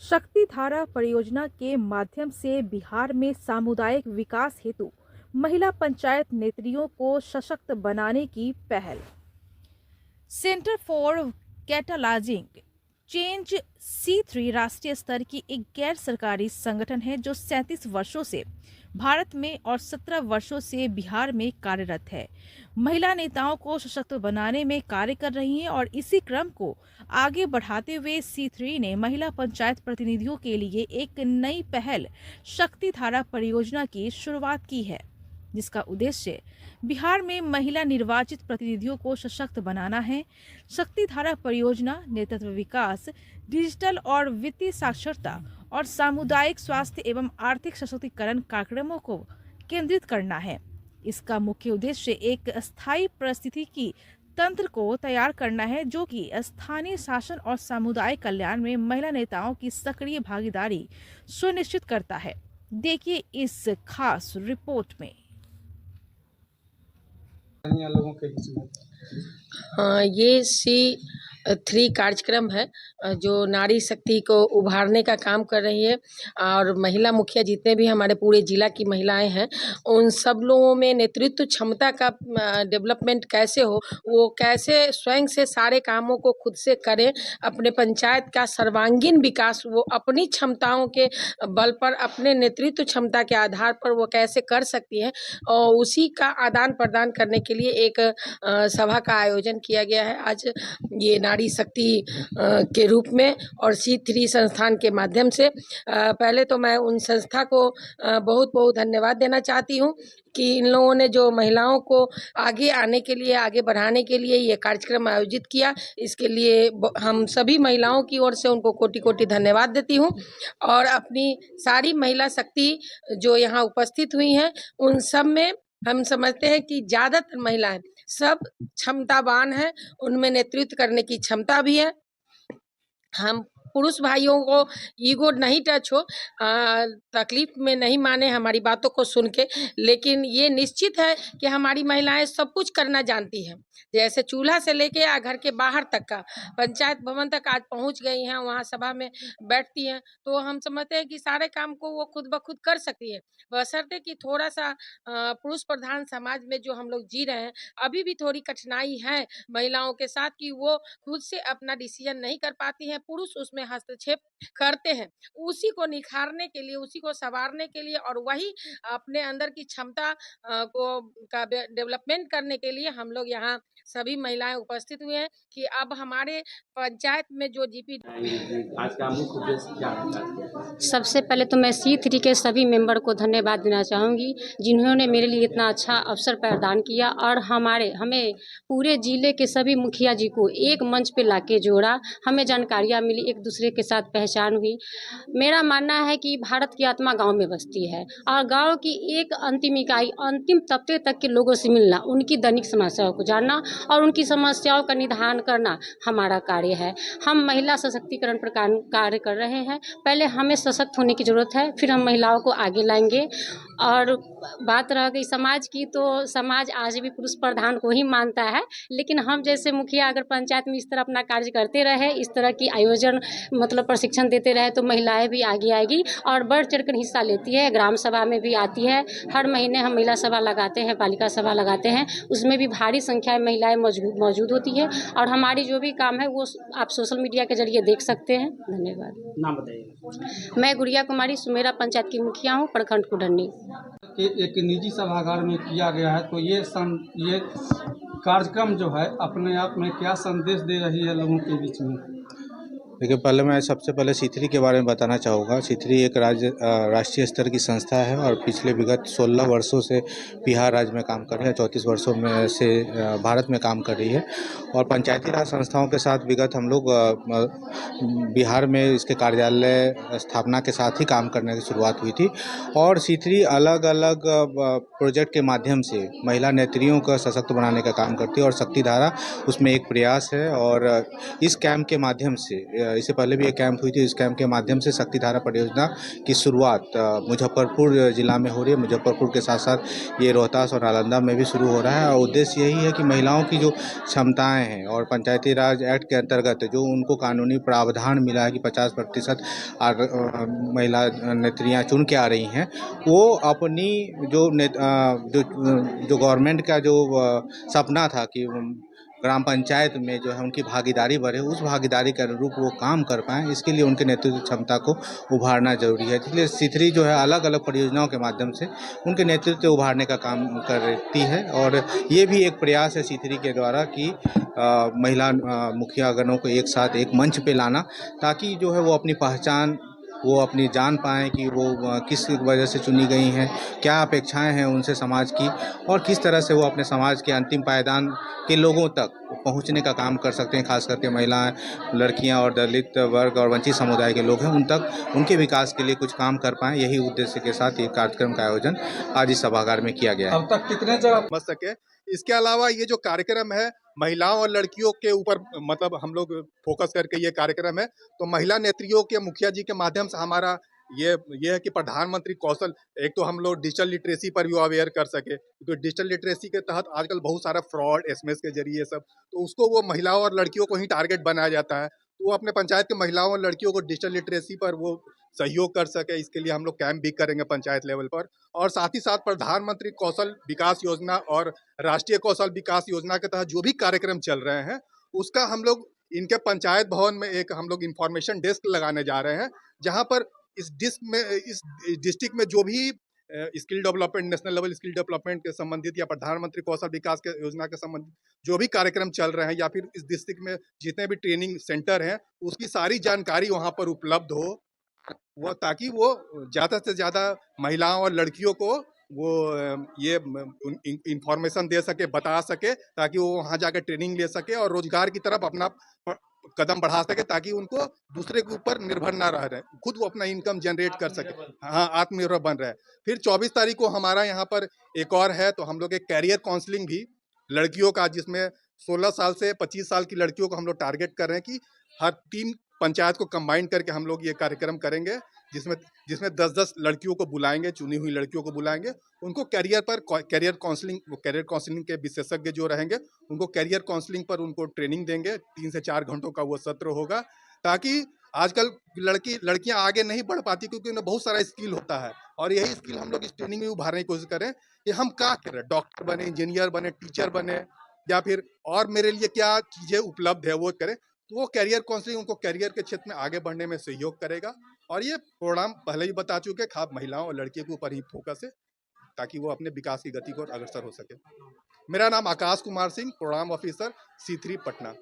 शक्ति धारा परियोजना के माध्यम से बिहार में सामुदायिक विकास हेतु महिला पंचायत नेत्रियों को सशक्त बनाने की पहल। सेंटर फॉर कैटालाइजिंग चेंज C3 राष्ट्रीय स्तर की एक गैर सरकारी संगठन है जो 37 वर्षों से भारत में और 17 वर्षों से बिहार में कार्यरत है। महिला नेताओं को सशक्त बनाने में कार्य कर रही हैं और इसी क्रम को आगे बढ़ाते हुए C3 ने महिला पंचायत प्रतिनिधियों के लिए एक नई पहल शक्ति धारा परियोजना की शुरुआत की है, जिसका उद्देश्य बिहार में महिला निर्वाचित प्रतिनिधियों को सशक्त बनाना है। शक्ति धारा परियोजना नेतृत्व विकास, डिजिटल और वित्तीय साक्षरता और सामुदायिक स्वास्थ्य एवं आर्थिक सशक्तिकरण कार्यक्रमों को केंद्रित करना है। इसका मुख्य उद्देश्य एक स्थायी परिस्थितिकी तंत्र को तैयार करना है जो कि स्थानीय शासन और सामुदायिक कल्याण में महिला नेताओं की सक्रिय भागीदारी सुनिश्चित करता है। देखिए इस खास रिपोर्ट में। लोगों के बीच में ये C3 कार्यक्रम है जो नारी शक्ति को उभारने का काम कर रही है और महिला मुखिया जितने भी हमारे पूरे जिला की महिलाएं हैं उन सब लोगों में नेतृत्व क्षमता का डेवलपमेंट कैसे हो, वो कैसे स्वयं से सारे कामों को खुद से करें, अपने पंचायत का सर्वांगीण विकास वो अपनी क्षमताओं के बल पर, अपने नेतृत्व क्षमता के आधार पर वो कैसे कर सकती है और उसी का आदान प्रदान करने के लिए एक सभा का आयोजन किया गया है आज ये नारी शक्ति के रूप में और C3 संस्थान के माध्यम से। पहले तो मैं उन संस्था को बहुत बहुत धन्यवाद देना चाहती हूँ कि इन लोगों ने जो महिलाओं को आगे आने के लिए, आगे बढ़ाने के लिए ये कार्यक्रम आयोजित किया, इसके लिए हम सभी महिलाओं की ओर से उनको कोटि कोटि धन्यवाद देती हूँ। और अपनी सारी महिला शक्ति जो यहाँ उपस्थित हुई हैं उन सब में हम समझते हैं कि ज़्यादातर महिलाएं सब क्षमतावान हैं, उनमें नेतृत्व करने की क्षमता भी है। हम पुरुष भाइयों को ईगो नहीं टच हो, तकलीफ में नहीं माने हमारी बातों को सुन के, लेकिन ये निश्चित है कि हमारी महिलाएं सब कुछ करना जानती हैं। जैसे चूल्हा से लेके या घर के बाहर तक का, पंचायत भवन तक आज पहुंच गई हैं, वहाँ सभा में बैठती हैं, तो हम समझते हैं कि सारे काम को वो खुद ब खुद कर सकती है, बशर्ते कि थोड़ा सा पुरुष प्रधान समाज में जो हम लोग जी रहे हैं अभी भी थोड़ी कठिनाई है महिलाओं के साथ कि वो खुद से अपना डिसीजन नहीं कर पाती हैं, पुरुष उसमें हस्तक्षेप करते हैं। उसी को निखारने के लिए, उसी को संवारने के लिए और वही अपने अंदर की क्षमता को का डेवलपमेंट करने के लिए हम लोग यहाँ सभी महिलाएं उपस्थित हुए हैं कि अब हमारे पंचायत में जो जीपी आज का मुख्य उद्देश्य क्या है? सबसे पहले तो मैं C3 के सभी मेंबर को धन्यवाद देना चाहूँगी जिन्होंने मेरे लिए इतना अच्छा अवसर प्रदान किया और हमें पूरे ज़िले के सभी मुखिया जी को एक मंच पे लाके जोड़ा। हमें जानकारियाँ मिली, एक दूसरे के साथ पहचान हुई। मेरा मानना है कि भारत की आत्मा गांव में बसती है और गांव की एक अंतिम इकाई, अंतिम तबके तक के लोगों से मिलना, उनकी दैनिक समस्याओं को जानना और उनकी समस्याओं का निदान करना हमारा कार्य है। हम महिला सशक्तिकरण पर कार्य कर रहे हैं। पहले हमें सशक्त होने की ज़रूरत है, फिर हम महिलाओं को आगे लाएंगे। और बात रह गई समाज की, तो समाज आज भी पुरुष प्रधान को ही मानता है, लेकिन हम जैसे मुखिया अगर पंचायत में इस तरह अपना कार्य करते रहे, इस तरह की आयोजन मतलब प्रशिक्षण देते रहे तो महिलाएं भी आगे आएगी और बढ़ चढ़कर हिस्सा लेती है। ग्राम सभा में भी आती है, हर महीने हम महिला सभा लगाते हैं, पालिका सभा लगाते हैं, उसमें भी भारी संख्या में महिलाएं मौजूद होती है और हमारी जो भी काम है वो आप सोशल मीडिया के जरिए देख सकते हैं। धन्यवाद। नाम बताइए। मैं गुड़िया कुमारी सुमेरा पंचायत की मुखिया हूँ, प्रखंड कुडन्नी। एक निजी सभागार में किया गया है, तो ये कार्यक्रम जो है अपने आप में क्या संदेश दे रही है लोगों के बीच में? देखिए, मैं सबसे पहले C3 के बारे में बताना चाहूँगा। C3 एक राष्ट्रीय स्तर की संस्था है और पिछले विगत 16 वर्षों से बिहार राज्य में काम कर रही है, 34 वर्षों में से भारत में काम कर रही है और पंचायती राज संस्थाओं के साथ विगत हम लोग बिहार में इसके कार्यालय स्थापना के साथ ही काम करने की शुरुआत हुई थी और C3 अलग अलग प्रोजेक्ट के माध्यम से महिला नेत्रियों को सशक्त बनाने का काम करती है और शक्ति धारा उसमें एक प्रयास है। और इस कैंप के माध्यम से इससे पहले भी एक कैंप हुई थी। इस कैंप के माध्यम से शक्ति धारा परियोजना की शुरुआत मुजफ्फरपुर जिला में हो रही है। मुजफ्फरपुर के साथ साथ ये रोहतास और नालंदा में भी शुरू हो रहा है और उद्देश्य यही है कि महिलाओं की जो क्षमताएं हैं और पंचायती राज एक्ट के अंतर्गत जो उनको कानूनी प्रावधान मिला है कि 50% महिला नेत्रियां चुन के आ रही हैं, वो अपनी जो गवर्नमेंट का जो सपना था कि ग्राम पंचायत में जो है उनकी भागीदारी बढ़े, उस भागीदारी के अनुरूप वो काम कर पाएँ, इसके लिए उनके नेतृत्व क्षमता को उभारना जरूरी है। इसलिए C3 जो है अलग अलग परियोजनाओं के माध्यम से उनके नेतृत्व उभारने का काम करती है और ये भी एक प्रयास है C3 के द्वारा कि महिला मुखियागणों को एक साथ एक मंच पे लाना, ताकि जो है वो अपनी पहचान वो अपनी जान पाएँ कि वो किस वजह से चुनी गई हैं, क्या अपेक्षाएं हैं उनसे समाज की और किस तरह से वो अपने समाज के अंतिम पायदान के लोगों तक पहुंचने का काम कर सकते हैं। खास करके महिलाएं, लड़कियां और दलित वर्ग और वंचित समुदाय के लोग हैं, उन तक उनके विकास के लिए कुछ काम कर पाएँ, यही उद्देश्य के साथ ये कार्यक्रम का आयोजन आज इस सभागार में किया गया है। अब तक कितने जगह समझ सके। इसके अलावा ये जो कार्यक्रम है महिलाओं और लड़कियों के ऊपर मतलब हम लोग फोकस करके ये कार्यक्रम है, तो महिला नेत्रियों के मुखिया जी के माध्यम से हमारा ये है कि प्रधानमंत्री कौशल, एक तो हम लोग डिजिटल लिटरेसी पर भी अवेयर कर सके, तो डिजिटल लिटरेसी के तहत आजकल बहुत सारा फ्रॉड SMS के जरिए सब, तो उसको वो महिलाओं और लड़कियों को ही टारगेट बनाया जाता है, तो वो अपने पंचायत के महिलाओं और लड़कियों को डिजिटल लिटरेसी पर वो सहयोग कर सके। इसके लिए हम लोग कैंप भी करेंगे पंचायत लेवल पर, और साथ ही साथ प्रधानमंत्री कौशल विकास योजना और राष्ट्रीय कौशल विकास योजना के तहत जो भी कार्यक्रम चल रहे हैं उसका हम लोग इनके पंचायत भवन में एक हम लोग इंफॉर्मेशन डेस्क लगाने जा रहे हैं, जहां पर इस डिस्ट्रिक्ट में जो भी skill development, national level skill development के संबंधित या प्रधानमंत्री कौशल विकास के योजना के संबंधित जो भी कार्यक्रम चल रहे हैं, या फिर इस डिस्ट्रिक्ट में जितने भी ट्रेनिंग सेंटर हैं उसकी सारी जानकारी वहां पर उपलब्ध हो, वो ताकि वो ज़्यादा से ज़्यादा महिलाओं और लड़कियों को वो ये इंफॉर्मेशन दे सके, बता सके, ताकि वो वहाँ जाकर ट्रेनिंग ले सके और रोजगार की तरफ अपना कदम बढ़ा सके, ताकि उनको दूसरे के ऊपर निर्भर ना रह रहे, खुद वो अपना इनकम जनरेट कर सके। हाँ, आत्मनिर्भर बन रहे हैं। फिर 24 तारीख को हमारा यहाँ पर एक और है, तो हम लोग एक कैरियर काउंसलिंग भी लड़कियों का, जिसमें 16 साल से 25 साल की लड़कियों को हम लोग टारगेट कर रहे हैं कि हर 3 पंचायत को कंबाइन करके हम लोग ये कार्यक्रम करेंगे, जिसमें 10-10 लड़कियों को बुलाएंगे, चुनी हुई लड़कियों को बुलाएंगे, उनको कैरियर काउंसलिंग के विशेषज्ञ जो रहेंगे उनको कैरियर काउंसलिंग पर उनको ट्रेनिंग देंगे। 3 से 4 घंटों का वो सत्र होगा, ताकि आजकल लड़कियां आगे नहीं बढ़ पाती क्योंकि उन्हें बहुत सारा स्किल होता है, और यही स्किल हम लोग इस ट्रेनिंग में उभारने की कोशिश करें कि हम क्या करें, डॉक्टर बने, इंजीनियर बने, टीचर बने, या फिर और मेरे लिए क्या चीज़ें उपलब्ध है वो करें। तो वो कैरियर काउंसलिंग उनको कैरियर के क्षेत्र में आगे बढ़ने में सहयोग करेगा, और ये प्रोग्राम पहले ही बता चुके खास महिलाओं और लड़कियों के ऊपर ही फोकस है, ताकि वो अपने विकास की गति को अग्रसर हो सके। मेरा नाम Akash Kumar Singh, programme officer C3 Patna.